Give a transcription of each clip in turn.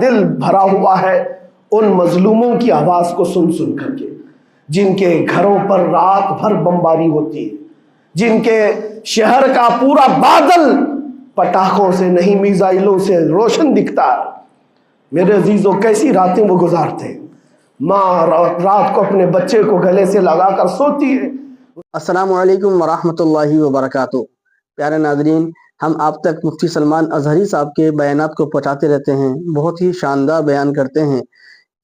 دل بھرا ہوا ہے ان مظلوموں کی آواز کو سن سن کر کے، جن کے گھروں پر رات بھر بمباری ہوتی ہے، جن کے شہر کا پورا بادل پٹاخوں سے نہیں میزائلوں سے روشن دکھتا ہے۔ میرے عزیزوں، کیسی راتیں وہ گزارتے ہیں۔ ماں رات کو اپنے بچے کو گلے سے لگا کر سوتی ہے۔ السلام علیکم ورحمۃ اللہ وبرکاتہ۔ پیارے ناظرین، ہم آپ تک مفتی سلمان اظہری صاحب کے بیانات کو پہنچاتے رہتے ہیں، بہت ہی شاندار بیان کرتے ہیں۔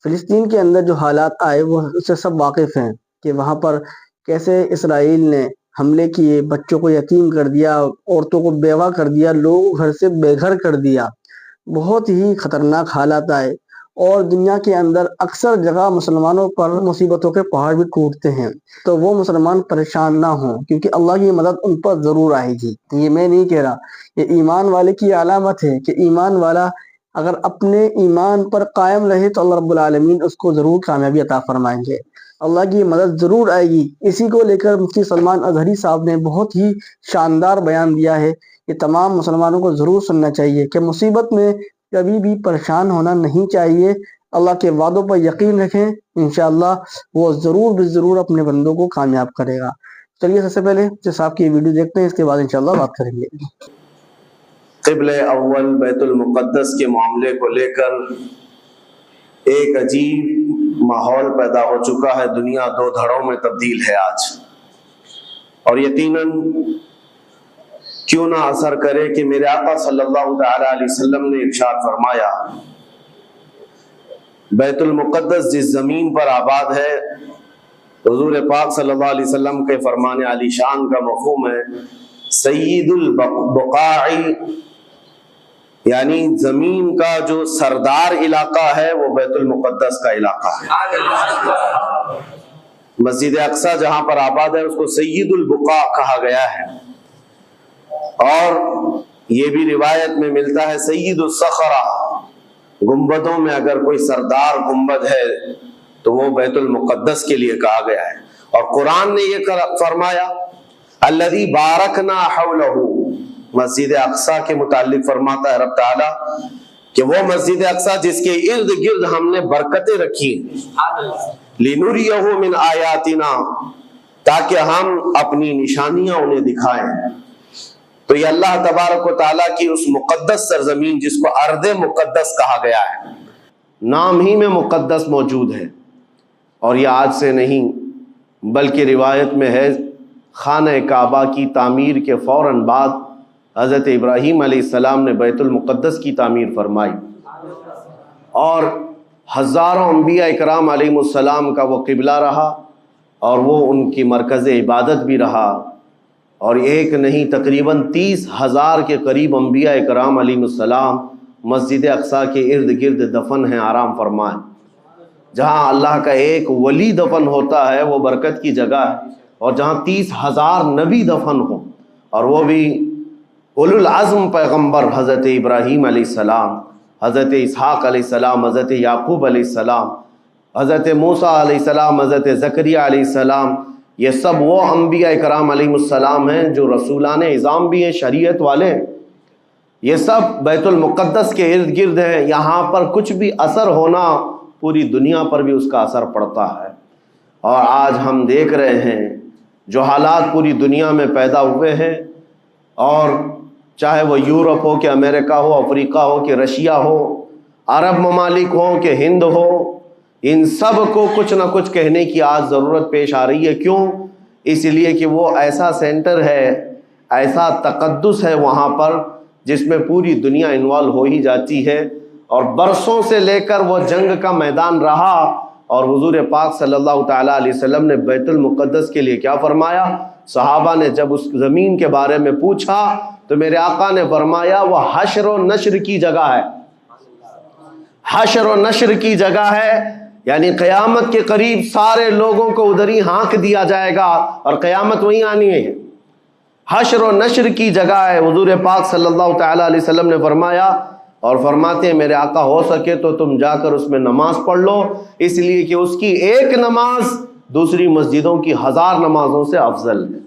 فلسطین کے اندر جو حالات آئے وہ اس سے سب واقف ہیں کہ وہاں پر کیسے اسرائیل نے حملے کیے، بچوں کو یتیم کر دیا، عورتوں کو بیوہ کر دیا، لوگ گھر سے بے گھر کر دیا۔ بہت ہی خطرناک حالات آئے، اور دنیا کے اندر اکثر جگہ مسلمانوں پر مصیبتوں کے پہاڑ بھی ٹوٹتے ہیں، تو وہ مسلمان پریشان نہ ہوں، کیونکہ اللہ کی مدد ان پر ضرور آئے گی۔ یہ میں نہیں کہہ رہا، یہ ایمان والے کی علامت ہے کہ ایمان والا اگر اپنے ایمان پر قائم رہے تو اللہ رب العالمین اس کو ضرور کامیابی عطا فرمائیں گے، اللہ کی مدد ضرور آئے گی۔ اسی کو لے کر مفتی سلمان اظہری صاحب نے بہت ہی شاندار بیان دیا ہے۔ یہ تمام مسلمانوں کو ضرور سننا چاہیے کہ مصیبت میں کبھی بھی پریشان ہونا نہیں چاہیے، اللہ کے وعدوں پر یقین رکھیں، انشاءاللہ وہ ضرور بھی ضرور اپنے بندوں کو کامیاب کرے گا۔ چلیے سب سے پہلے صاحب کی ویڈیو دیکھتے ہیں، اس کے بعد انشاءاللہ بات کریں گے۔ قبلہ اول بیت المقدس کے معاملے کو لے کر ایک عجیب ماحول پیدا ہو چکا ہے، دنیا دو دھڑوں میں تبدیل ہے آج، اور یقیناً کیوں نہ اثر کرے کہ میرے آقا صلی اللہ تعالی علیہ وسلم نے ارشاد فرمایا، بیت المقدس جس زمین پر آباد ہے، حضور پاک صلی اللہ علیہ وسلم کے فرمان علی شان کا مفہوم ہے سید البقاع، یعنی زمین کا جو سردار علاقہ ہے وہ بیت المقدس کا علاقہ ہے۔ مسجد اقصی جہاں پر آباد ہے اس کو سید البقاع کہا گیا ہے، اور یہ بھی روایت میں ملتا ہے سید الصخرہ، گنبدوں میں اگر کوئی سردار گنبد ہے تو وہ بیت المقدس کے لیے کہا گیا ہے۔ اور قرآن نے یہ فرمایا الذی بارکنا حولہ، مسجد اقصی کے متعلق فرماتا ہے رب تعالیٰ کہ وہ مسجد اقصی جس کے ارد گرد ہم نے برکتیں رکھی لنریہ من آیاتنا، تاکہ ہم اپنی نشانیاں انہیں دکھائیں۔ تو یہ اللہ تبارک و تعالیٰ کی اس مقدس سرزمین جس کو ارض مقدس کہا گیا ہے، نام ہی میں مقدس موجود ہے، اور یہ آج سے نہیں بلکہ روایت میں ہے خانہ کعبہ کی تعمیر کے فوراً بعد حضرت ابراہیم علیہ السلام نے بیت المقدس کی تعمیر فرمائی، اور ہزاروں انبیاء اکرام علیہ السلام کا وہ قبلہ رہا، اور وہ ان کی مرکز عبادت بھی رہا، اور ایک نہیں تقریباً 30,000 کے قریب انبیاء اکرام علیہ السلام مسجد اقصی کے ارد گرد دفن ہیں، آرام فرمائیں۔ جہاں اللہ کا ایک ولی دفن ہوتا ہے وہ برکت کی جگہ ہے، اور جہاں 30,000 نبی دفن ہوں، اور وہ بھی اولو العزم پیغمبر حضرت ابراہیم علیہ السلام، حضرت اسحاق علیہ السلام، حضرت یعقوب علیہ السلام، حضرت موسیٰ علیہ السلام، حضرت زکریا علیہ السلام، یہ سب وہ انبیاء کرام علیہ السلام ہیں جو رسولان اعظام بھی ہیں، شریعت والے ہیں۔ یہ سب بیت المقدس کے ارد گرد ہیں، یہاں پر کچھ بھی اثر ہونا پوری دنیا پر بھی اس کا اثر پڑتا ہے، اور آج ہم دیکھ رہے ہیں جو حالات پوری دنیا میں پیدا ہوئے ہیں، اور چاہے وہ یورپ ہو کہ امریکہ ہو، افریقہ ہو کہ رشیا ہو، عرب ممالک ہوں کہ ہند ہو، ان سب کو کچھ نہ کچھ کہنے کی آج ضرورت پیش آ رہی ہے۔ کیوں؟ اس لیے کہ وہ ایسا سینٹر ہے، ایسا تقدس ہے وہاں پر جس میں پوری دنیا انوالو ہو ہی جاتی ہے، اور برسوں سے لے کر وہ جنگ کا میدان رہا، اور حضور پاک صلی اللہ تعالیٰ علیہ وسلم نے بیت المقدس کے لیے کیا فرمایا؟ صحابہ نے جب اس زمین کے بارے میں پوچھا تو میرے آقا نے فرمایا وہ حشر و نشر کی جگہ ہے، حشر و نشر کی جگہ ہے، یعنی قیامت کے قریب سارے لوگوں کو ادھر ہی ہانک دیا جائے گا، اور قیامت وہیں آنی ہے۔ حشر و نشر کی جگہ ہے، حضور پاک صلی اللہ تعالیٰ علیہ وسلم نے فرمایا، اور فرماتے ہیں میرے آقا ہو سکے تو تم جا کر اس میں نماز پڑھ لو، اس لیے کہ اس کی ایک نماز دوسری مسجدوں کی 1000 نمازوں سے افضل ہے۔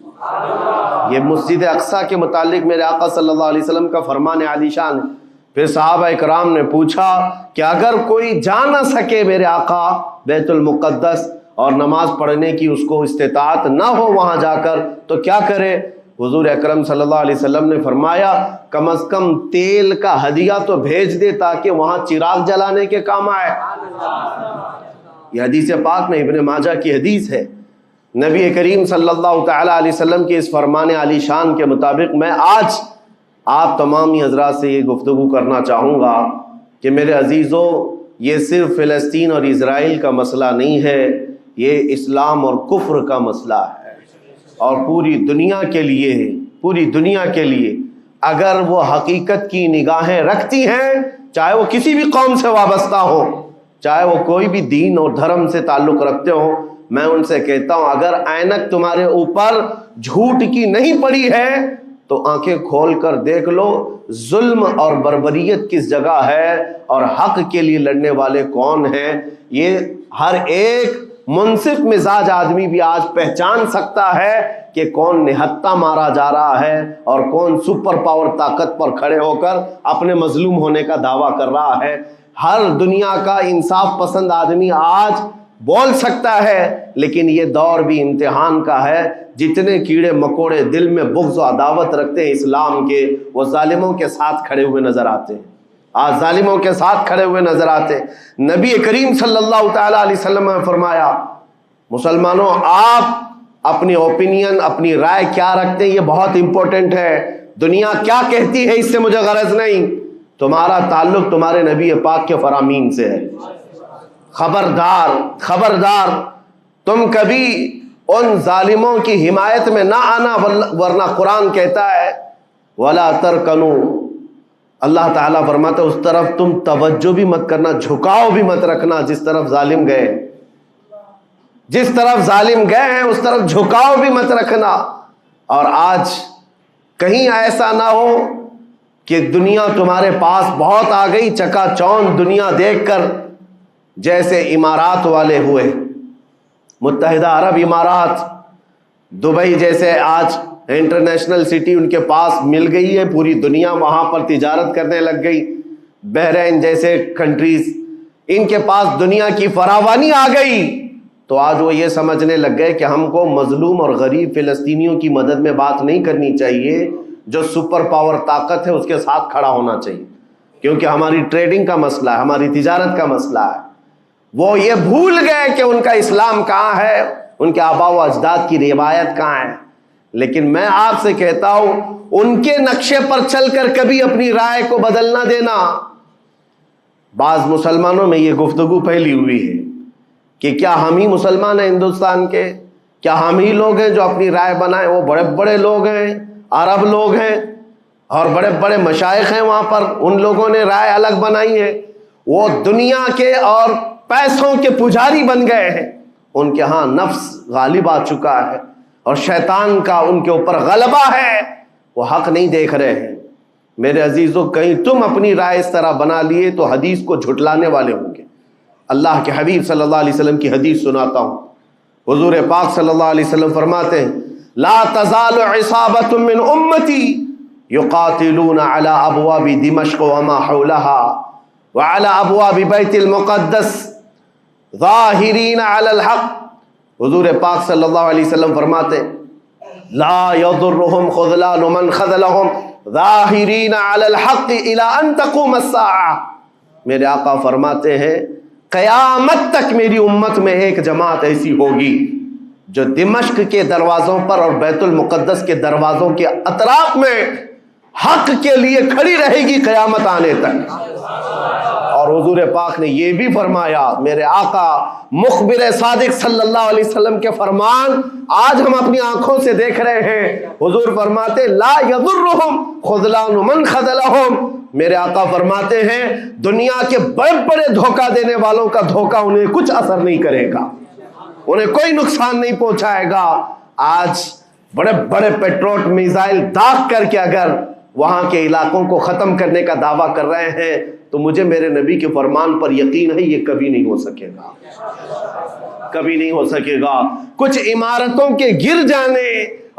یہ مسجد اقصی کے متعلق میرے آقا صلی اللہ علیہ وسلم کا فرمان عالی شان ہے۔ پھر صحابہ اکرام نے پوچھا کہ اگر کوئی جا نہ سکے میرے آقا بیت المقدس اور نماز پڑھنے کی اس کو استطاعت نہ ہو وہاں جا کر تو کیا کرے؟ حضور اکرم صلی اللہ علیہ وسلم نے فرمایا کم از کم تیل کا ہدیہ تو بھیج دے تاکہ وہاں چراغ جلانے کے کام آئے۔ یہ حدیث پاک میں ابن ماجہ کی حدیث ہے۔ نبی کریم صلی اللہ تعالی علیہ وسلم کے اس فرمان علی شان کے مطابق میں آج آپ تمامی حضرات سے یہ گفتگو کرنا چاہوں گا کہ میرے عزیزوں، یہ صرف فلسطین اور اسرائیل کا مسئلہ نہیں ہے، یہ اسلام اور کفر کا مسئلہ ہے، اور پوری دنیا کے لیے ہے۔ پوری دنیا کے لیے اگر وہ حقیقت کی نگاہیں رکھتی ہیں، چاہے وہ کسی بھی قوم سے وابستہ ہو، چاہے وہ کوئی بھی دین اور دھرم سے تعلق رکھتے ہو، میں ان سے کہتا ہوں اگر اینک تمہارے اوپر جھوٹ کی نہیں پڑی ہے تو آنکھیں کھول کر دیکھ لو ظلم اور بربریت کس جگہ ہے اور حق کے لیے لڑنے والے کون ہیں۔ یہ ہر ایک منصف مزاج آدمی بھی آج پہچان سکتا ہے کہ کون نہتہ مارا جا رہا ہے اور کون سپر پاور طاقت پر کھڑے ہو کر اپنے مظلوم ہونے کا دعویٰ کر رہا ہے۔ ہر دنیا کا انصاف پسند آدمی آج بول سکتا ہے، لیکن یہ دور بھی امتحان کا ہے۔ جتنے کیڑے مکوڑے دل میں بغض و عداوت رکھتے ہیں اسلام کے، وہ ظالموں کے ساتھ کھڑے ہوئے نظر آتے ہیں، آج ظالموں کے ساتھ کھڑے ہوئے نظر آتے ہیں۔ نبی کریم صلی اللہ تعالی علیہ وسلم نے فرمایا مسلمانوں آپ اپنی اوپینین، اپنی رائے کیا رکھتے ہیں یہ بہت امپورٹنٹ ہے۔ دنیا کیا کہتی ہے اس سے مجھے غرض نہیں، تمہارا تعلق تمہارے نبی پاک کے فرامین سے ہے۔ خبردار خبردار، تم کبھی ان ظالموں کی حمایت میں نہ آنا، ورنہ قرآن کہتا ہے وَلَا تَرْكَنُوا، اللہ تعالیٰ فرماتا ہے اس طرف تم توجہ بھی مت کرنا، جھکاؤ بھی مت رکھنا جس طرف ظالم گئے، جس طرف ظالم گئے ہیں اس طرف جھکاؤ بھی مت رکھنا۔ اور آج کہیں ایسا نہ ہو کہ دنیا تمہارے پاس بہت آ گئی، چکا چوند دنیا دیکھ کر، جیسے امارات والے ہوئے، متحدہ عرب امارات، دبئی جیسے آج انٹرنیشنل سٹی ان کے پاس مل گئی ہے، پوری دنیا وہاں پر تجارت کرنے لگ گئی۔ بحرین جیسے کنٹریز، ان کے پاس دنیا کی فراوانی آ گئی، تو آج وہ یہ سمجھنے لگ گئے کہ ہم کو مظلوم اور غریب فلسطینیوں کی مدد میں بات نہیں کرنی چاہیے، جو سپر پاور طاقت ہے اس کے ساتھ کھڑا ہونا چاہیے، کیونکہ ہماری ٹریڈنگ کا مسئلہ ہے، ہماری تجارت کا مسئلہ ہے۔ وہ یہ بھول گئے کہ ان کا اسلام کہاں ہے، ان کے آباء و اجداد کی روایت کہاں ہے۔ لیکن میں آپ سے کہتا ہوں ان کے نقشے پر چل کر کبھی اپنی رائے کو بدل نہ دینا۔ بعض مسلمانوں میں یہ گفتگو پھیلی ہوئی ہے کہ کیا ہم ہی مسلمان ہیں ہندوستان کے، کیا ہم ہی لوگ ہیں جو اپنی رائے بنائیں، وہ بڑے بڑے لوگ ہیں، عرب لوگ ہیں اور بڑے بڑے مشائخ ہیں وہاں پر، ان لوگوں نے رائے الگ بنائی ہے، وہ دنیا کے اور پیسوں کے پجاری بن گئے ہیں، ان کے ہاں نفس غالب آ چکا ہے اور شیطان کا ان کے اوپر غلبہ ہے، وہ حق نہیں دیکھ رہے ہیں۔ میرے عزیزوں کہیں تم اپنی رائے اس طرح بنا لیے تو حدیث کو جھٹلانے والے ہوں گے۔ اللہ کے حبیب صلی اللہ علیہ وسلم کی حدیث سناتا ہوں، حضور پاک صلی اللہ علیہ وسلم فرماتے ہیں لا تزال عصابة من امتی یقاتلون على ابواب دمشق وما حولها وعلى ابواب بیت المقدس ظاہرین علی الحق۔ حضور پاک صلی اللہ علیہ وسلم فرماتے لا یضرهم خذلان من خذلهم ظاہرین علی الحق الى ان تقوم الساعہ۔ میرے آقا فرماتے ہیں قیامت تک میری امت میں ایک جماعت ایسی ہوگی جو دمشق کے دروازوں پر اور بیت المقدس کے دروازوں کے اطراف میں حق کے لیے کھڑی رہے گی قیامت آنے تک۔ اور حضور پاک نے یہ بھی فرمایا، میرے آقا مخبر صادق صلی اللہ علیہ وسلم کے فرمان آج ہم اپنی آنکھوں سے دیکھ رہے ہیں۔ حضور فرماتے لا یضرهم خذلان من خذلهم۔ میرے آقا فرماتے ہیں دنیا کے بڑے بڑے دھوکہ دینے والوں کا دھوکہ انہیں کچھ اثر نہیں کرے گا، انہیں کوئی نقصان نہیں پہنچائے گا۔ آج بڑے بڑے پیٹروٹ میزائل داغ کر کے اگر وہاں کے علاقوں کو ختم کرنے کا دعویٰ کر رہے ہیں تو مجھے میرے نبی کے فرمان پر یقین ہے یہ کبھی نہیں ہو سکے گا، کبھی نہیں ہو سکے گا۔ کچھ عمارتوں کے گر جانے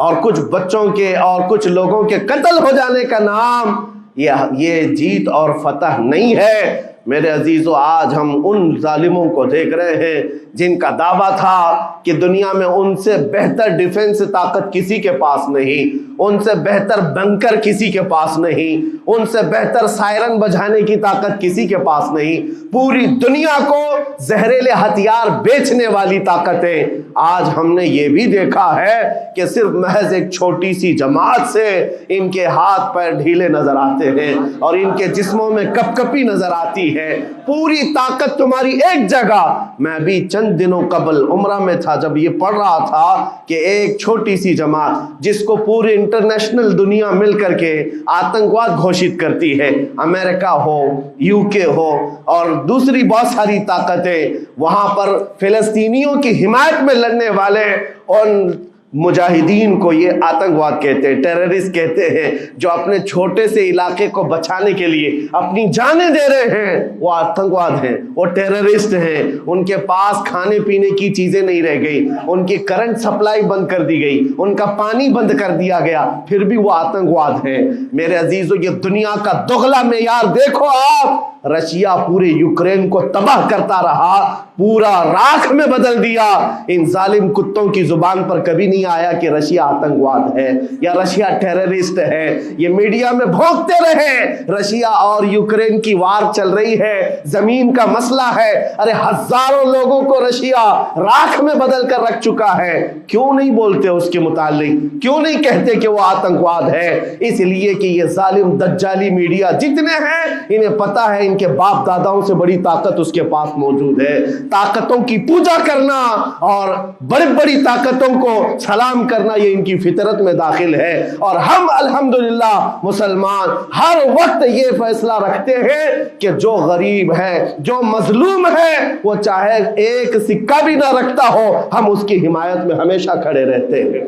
اور کچھ بچوں کے اور کچھ لوگوں کے قتل ہو جانے کا نام یہ جیت اور فتح نہیں ہے میرے عزیزو۔ آج ہم ان ظالموں کو دیکھ رہے ہیں جن کا دعویٰ تھا کہ دنیا میں ان سے بہتر ڈیفنس طاقت کسی کے پاس نہیں، ان سے بہتر بنکر کسی کے پاس نہیں، ان سے بہتر سائرن بجانے کی طاقت کسی کے پاس نہیں، پوری دنیا کو زہریلے ہتھیار بیچنے والی طاقتیں۔ آج ہم نے یہ بھی دیکھا ہے کہ صرف محض ایک چھوٹی سی جماعت سے ان کے ہاتھ پیر ڈھیلے نظر آتے ہیں اور ان کے جسموں میں کپ کپی نظر آتی ہے۔ پوری طاقت تمہاری ایک جگہ۔ میں بھی چند دنوں قبل عمرہ میں تھا جب یہ پڑھ رہا تھا کہ ایک چھوٹی سی جماعت جس کو پوری انٹرنیشنل دنیا مل کر کے آتنکواد گھوشت کرتی ہے، امریکہ ہو، UK ہو اور دوسری بہت ساری طاقتیں، وہاں پر فلسطینیوں کی حمایت میں لڑنے والے ان مجاہدین کو یہ آتنکواد کہتے ہیں، ٹیررسٹ کہتے ہیں، جو اپنے چھوٹے سے علاقے کو بچانے کے لیے اپنی جانیں دے رہے ہیں، وہ آتنکواد ہیں، وہ ٹیررسٹ ہیں۔ ان کے پاس کھانے پینے کی چیزیں نہیں رہ گئی، ان کی کرنٹ سپلائی بند کر دی گئی، ان کا پانی بند کر دیا گیا، پھر بھی وہ آتنکواد ہیں۔ میرے عزیزو، یہ دنیا کا دغلا معیار دیکھو آپ۔ رشیا پورے یوکرین کو تباہ کرتا رہا، پورا راکھ میں بدل دیا۔ ان ظالم کتوں کی زبان پر کبھی نہیں آیا کہ رشیا آتنکواد ہے یا رشیا ٹیررسٹ ہے۔ یہ میڈیا میں بھونکتے رہے رشیا اور یوکرین کی وار چل رہی ہے، زمین کا مسئلہ ہے۔ ارے ہزاروں لوگوں کو رشیا راکھ میں بدل کر رکھ چکا ہے، کیوں نہیں بولتے اس کے متعلق؟ کیوں نہیں کہتے کہ وہ آتنکواد ہے؟ اس لیے کہ یہ ظالم دجالی میڈیا جتنے ہیں، انہیں پتا ہے ان کے باپ داداؤں سے بڑی طاقت اس کے پاس موجود ہے۔ طاقتوں کی پوجا کرنا اور بڑی بڑی طاقتوں کو سلام کرنا یہ ان کی فطرت میں داخل ہے، اور ہم الحمدللہ مسلمان ہر وقت یہ فیصلہ رکھتے ہیں کہ جو غریب ہے، جو مظلوم ہے، وہ چاہے ایک سکہ بھی نہ رکھتا ہو، ہم اس کی حمایت میں ہمیشہ کھڑے رہتے ہیں۔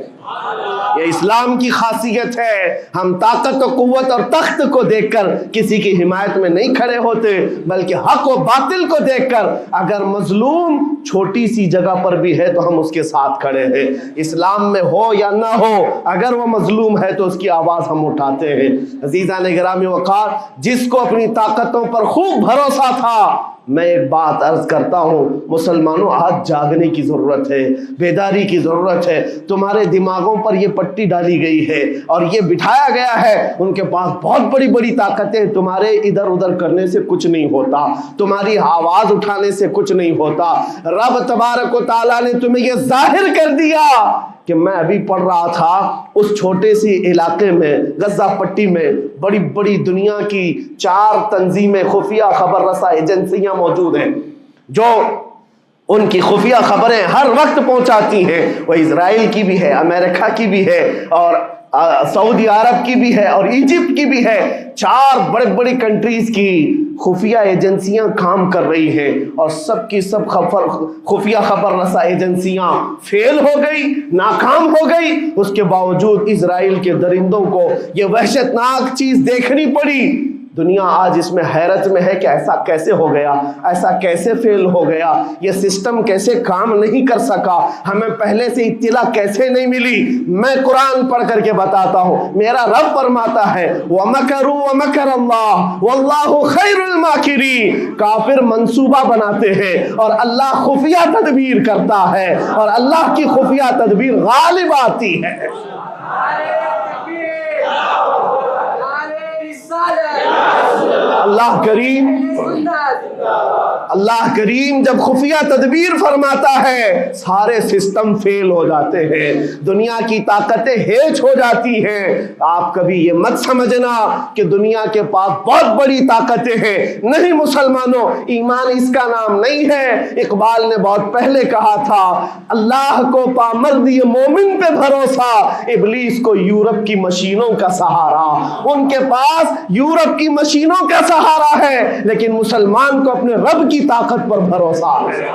یہ اسلام کی خاصیت ہے۔ ہم طاقت و قوت اور تخت کو دیکھ کر کسی کی حمایت میں نہیں کھڑے ہوتے، بلکہ حق و باطل کو دیکھ کر اگر مظلوم چھوٹی سی جگہ پر بھی ہے تو ہم اس کے ساتھ کھڑے ہیں۔ اسلام میں ہو یا نہ ہو، اگر وہ مظلوم ہے تو اس کی آواز ہم اٹھاتے ہیں۔ عزیزان گرامی وقار، جس کو اپنی طاقتوں پر خوب بھروسہ تھا، میں ایک بات عرض کرتا ہوں، مسلمانوں آج جاگنے کی ضرورت ہے، بیداری کی ضرورت ہے۔ تمہارے دماغوں پر یہ پٹی ڈالی گئی ہے اور یہ بٹھایا گیا ہے، ان کے پاس بہت بڑی بڑی طاقتیں، تمہارے ادھر ادھر کرنے سے کچھ نہیں ہوتا، تمہاری آواز اٹھانے سے کچھ نہیں ہوتا۔ رب تبارک و تعالیٰ نے تمہیں یہ ظاہر کر دیا کہ میں ابھی پڑھ رہا تھا اس چھوٹے سی علاقے میں، غزہ پٹی میں، بڑی بڑی دنیا کی 4 تنظیمیں، خفیہ خبر رساں ایجنسیاں موجود ہیں جو ان کی خفیہ خبریں ہر وقت پہنچاتی ہیں۔ وہ اسرائیل کی بھی ہے، امریکہ کی بھی ہے، اور سعودی عرب کی بھی ہے، اور ایجپٹ کی بھی ہے۔ 4 بڑے بڑی کنٹریز کی خفیہ ایجنسیاں کام کر رہی ہیں، اور سب کی سب خفیہ خبر رساں ایجنسیاں فیل ہو گئی، ناکام ہو گئی۔ اس کے باوجود اسرائیل کے درندوں کو یہ وحشتناک چیز دیکھنی پڑی۔ دنیا آج اس میں حیرت میں ہے کہ ایسا کیسے ہو گیا، ایسا کیسے فیل ہو گیا، یہ سسٹم کیسے کام نہیں کر سکا، ہمیں پہلے سے اطلاع کیسے نہیں ملی۔ میں قرآن پڑھ کر کے بتاتا ہوں، میرا رب فرماتا ہے وَمَكَرُوا وَمَكَرَ اللَّهُ وَاللَّهُ خَيْرُ الْمَاكِرِينَ۔ کافر منصوبہ بناتے ہیں اور اللہ خفیہ تدبیر کرتا ہے، اور اللہ کی خفیہ تدبیر غالب آتی ہے۔ اللہ کریم جب خفیہ تدبیر فرماتا ہے، سارے سسٹم فیل ہو جاتے ہیں، دنیا کی طاقتیں ہیچ ہو جاتی ہیں۔ آپ کبھی یہ مت سمجھنا کہ دنیا کے پاس بہت بڑی طاقتیں ہیں، نہیں مسلمانوں، ایمان اس کا نام نہیں ہے۔ اقبال نے بہت پہلے کہا تھا، اللہ کو پامرد یہ مومن پہ بھروسہ، ابلیس کو یورپ کی مشینوں کا سہارا۔ ان کے پاس یورپ کی مشینوں کا سہارا ہے، لیکن مسلمان کو اپنے رب کی طاقت پر بھروسہ ہے۔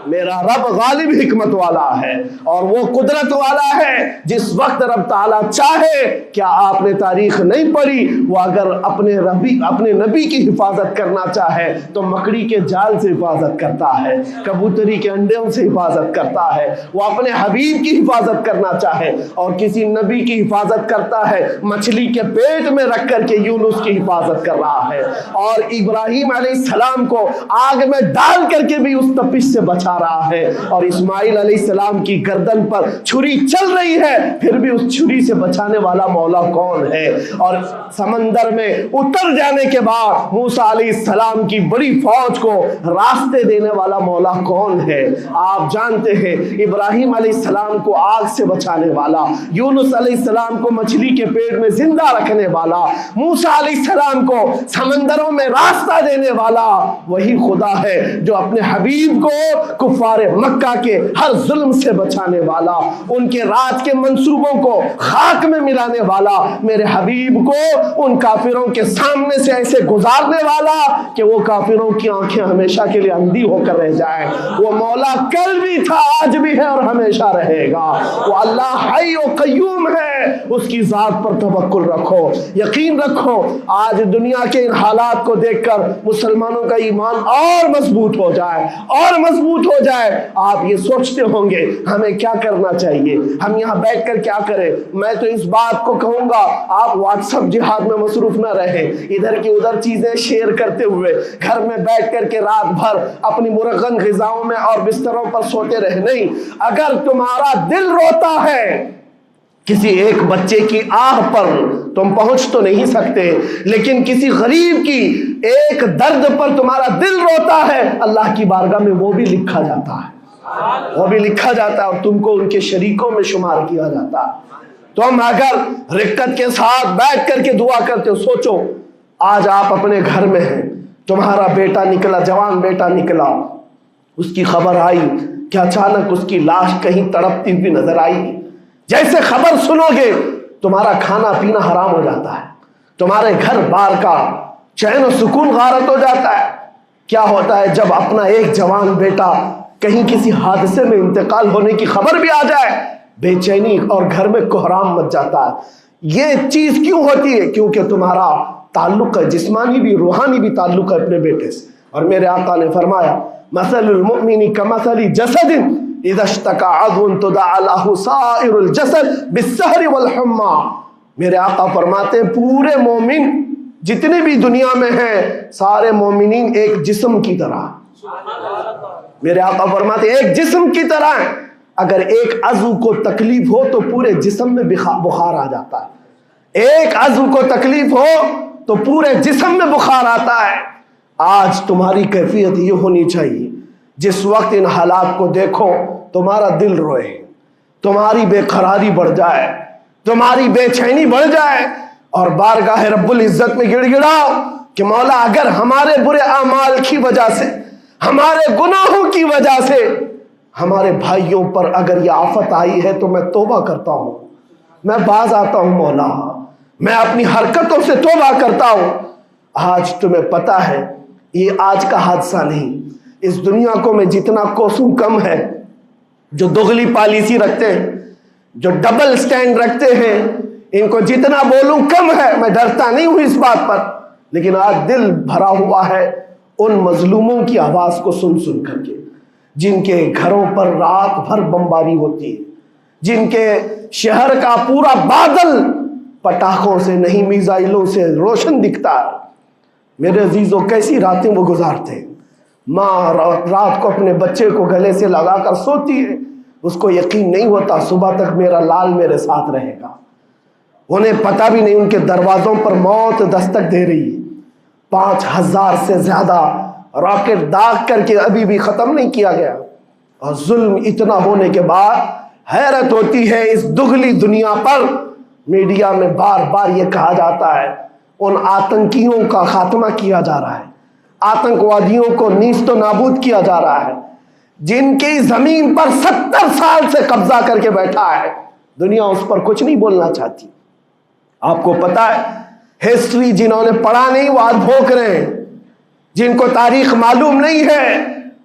میرا رب غالب حکمت والا ہے اور وہ قدرت والا ہے. جس وقت رب تعالیٰ چاہے, کیا آپ نے تاریخ نہیں پڑھی, وہ اگر اپنے نبی کی حفاظت کرنا چاہے تو مکڑی کے جال سے حفاظت کرتا ہے, کبوتری کے انڈوں سے حفاظت کرتا ہے. وہ اپنے حبیب کی حفاظت کرنا چاہے اور کسی نبی کی حفاظت کرتا ہے, مچھلی کے پیٹ میں رکھ کر کے یونس کی حفاظت کر رہا ہے, اور ابراہیم علیہ السلام کو آگ میں ڈال کر کے بھی اس تپش سے بچا رہا ہے, اور اسماعیل علیہ السلام کی گردن پر چھری چل رہی ہے, پھر بھی اس چھری سے بچانے والا مولا کون ہے. اور سمندر میں اتر جانے کے بعد موسیٰ علیہ السلام کی بڑی فوج کو راستے دینے والا مولا کون ہے. آپ جانتے ہیں ابراہیم علیہ السلام کو آگ سے بچانے والا, یونس علیہ السلام کو مچھلی کے پیٹ میں زندہ رکھنے والا, موسیٰ علیہ السلام کو سمندروں میں راستہ دینے والا وہی خدا ہے جو اپنے حبیب کو کفار مکہ کے ہر ظلم سے بچانے والا, ان کے رات کے منصوبوں کو خاک میں ملانے والا, میرے حبیب کو ان کافروں کے سامنے سے ایسے گزارنے والا کہ وہ کافروں کی آنکھیں ہمیشہ کے لیے اندھی ہو کر رہ جائیں. وہ مولا کل بھی تھا, آج بھی ہے اور ہمیشہ رہے گا. وہ اللہ حی و قیوم ہے, اس کی ذات پر توکل رکھو, یقین رکھو. آج دنیا کے ان حالات کو دیکھ کر مسلمانوں کا ایمان اور مضبوط ہو جائے, اور مضبوط ہو جائے. آپ یہ سوچتے ہوں گے ہمیں کیا کرنا چاہیے, ہم یہاں بیٹھ کر کیا کریں. میں تو اس بات کو کہوں گا آپ واٹس ایپ جہاد میں مصروف نہ رہیں, ادھر کی ادھر چیزیں شیئر کرتے ہوئے گھر میں بیٹھ کر کے رات بھر اپنی مرغن غذاؤں میں اور بستروں پر سوتے رہے نہیں. اگر تمہارا دل روتا ہے کسی ایک بچے کی آہ پر, تم پہنچ تو نہیں سکتے, لیکن کسی غریب کی ایک درد پر تمہارا دل روتا ہے, اللہ کی بارگاہ میں وہ بھی لکھا جاتا ہے, وہ بھی لکھا جاتا ہے اور تم کو ان کے شریکوں میں شمار کیا جاتا ہے. تم اگر رقت کے ساتھ بیٹھ کر کے دعا کرتے ہو, سوچو آج آپ اپنے گھر میں ہیں, تمہارا بیٹا نکلا, جوان بیٹا نکلا, اس کی خبر آئی کہ اچانک اس کی لاش کہیں تڑپتی ہوئی نظر آئی. جیسے خبر سنو گے تمہارا کھانا پینا حرام ہو جاتا ہے, تمہارے گھر بار کا چین و سکون غارت ہو جاتا ہے. کیا ہوتا ہے جب اپنا ایک جوان بیٹا کہیں کسی حادثے میں انتقال ہونے کی خبر بھی آ جائے, بے چینی اور گھر میں کوہرام مچ جاتا ہے. یہ چیز کیوں ہوتی ہے؟ کیونکہ تمہارا تعلق ہے, جسمانی بھی روحانی بھی تعلق ہے اپنے بیٹے سے. اور میرے آقا نے فرمایا مثل المؤمن کمثل جسد اذا اشتكى عضو تداعى له سائر الجسد بالسهر والحمى. میرے آقا فرماتے ہیں پورے مومن جتنے بھی دنیا میں ہیں سارے مومنین ایک جسم کی طرح. میرے آقا فرماتے ہیں ایک جسم کی طرح ہیں, اگر ایک عضو کو تکلیف ہو تو پورے جسم میں بخار آ جاتا ہے, ایک عضو کو تکلیف ہو تو پورے جسم میں بخار آتا ہے. آج تمہاری کیفیت یہ ہونی چاہیے, جس وقت ان حالات کو دیکھو تمہارا دل روئے, تمہاری بے قراری بڑھ جائے, تمہاری بے چینی بڑھ جائے, اور بارگاہ رب العزت میں گڑ گڑاؤ کہ مولا اگر ہمارے برے اعمال کی وجہ سے, ہمارے گناہوں کی وجہ سے ہمارے بھائیوں پر اگر یہ آفت آئی ہے تو میں توبہ کرتا ہوں, میں باز آتا ہوں مولا, میں اپنی حرکتوں سے توبہ کرتا ہوں. آج تمہیں پتا ہے یہ آج کا حادثہ نہیں, اس دنیا کو میں جتنا کوسوں کم ہے, جو دغلی پالیسی رکھتے ہیں, جو ڈبل سٹینڈ رکھتے ہیں, ان کو جتنا بولوں کم ہے. میں ڈرتا نہیں ہوں اس بات پر, لیکن آج دل بھرا ہوا ہے ان مظلوموں کی آواز کو سن سن کر کے, جن کے گھروں پر رات بھر بمباری ہوتی ہے, جن کے شہر کا پورا بادل پٹاخوں سے نہیں میزائلوں سے روشن دکھتا ہے. میرے عزیزوں کیسی راتیں وہ گزارتے ہیں. ماں رات کو اپنے بچے کو گلے سے لگا کر سوتی ہے, اس کو یقین نہیں ہوتا صبح تک میرا لال میرے ساتھ رہے گا. انہیں پتہ بھی نہیں ان کے دروازوں پر موت دستک دے رہی ہے. 5000 سے زیادہ راکٹ داغ کر کے ابھی بھی ختم نہیں کیا گیا, اور ظلم اتنا ہونے کے بعد حیرت ہوتی ہے اس دگلی دنیا پر. میڈیا میں بار بار یہ کہا جاتا ہے ان آتنکیوں کا خاتمہ کیا جا رہا ہے, آتنکوادیوں کو نیست و نابود کیا جا رہا ہے, جن کی زمین پر 70 سال سے قبضہ کر کے بیٹھا ہے. دنیا اس پر کچھ نہیں بولنا چاہتی. آپ کو پتا ہے ہسٹری جنہوں نے پڑھا نہیں وہ آج بھوک رہے ہیں, جن کو تاریخ معلوم نہیں ہے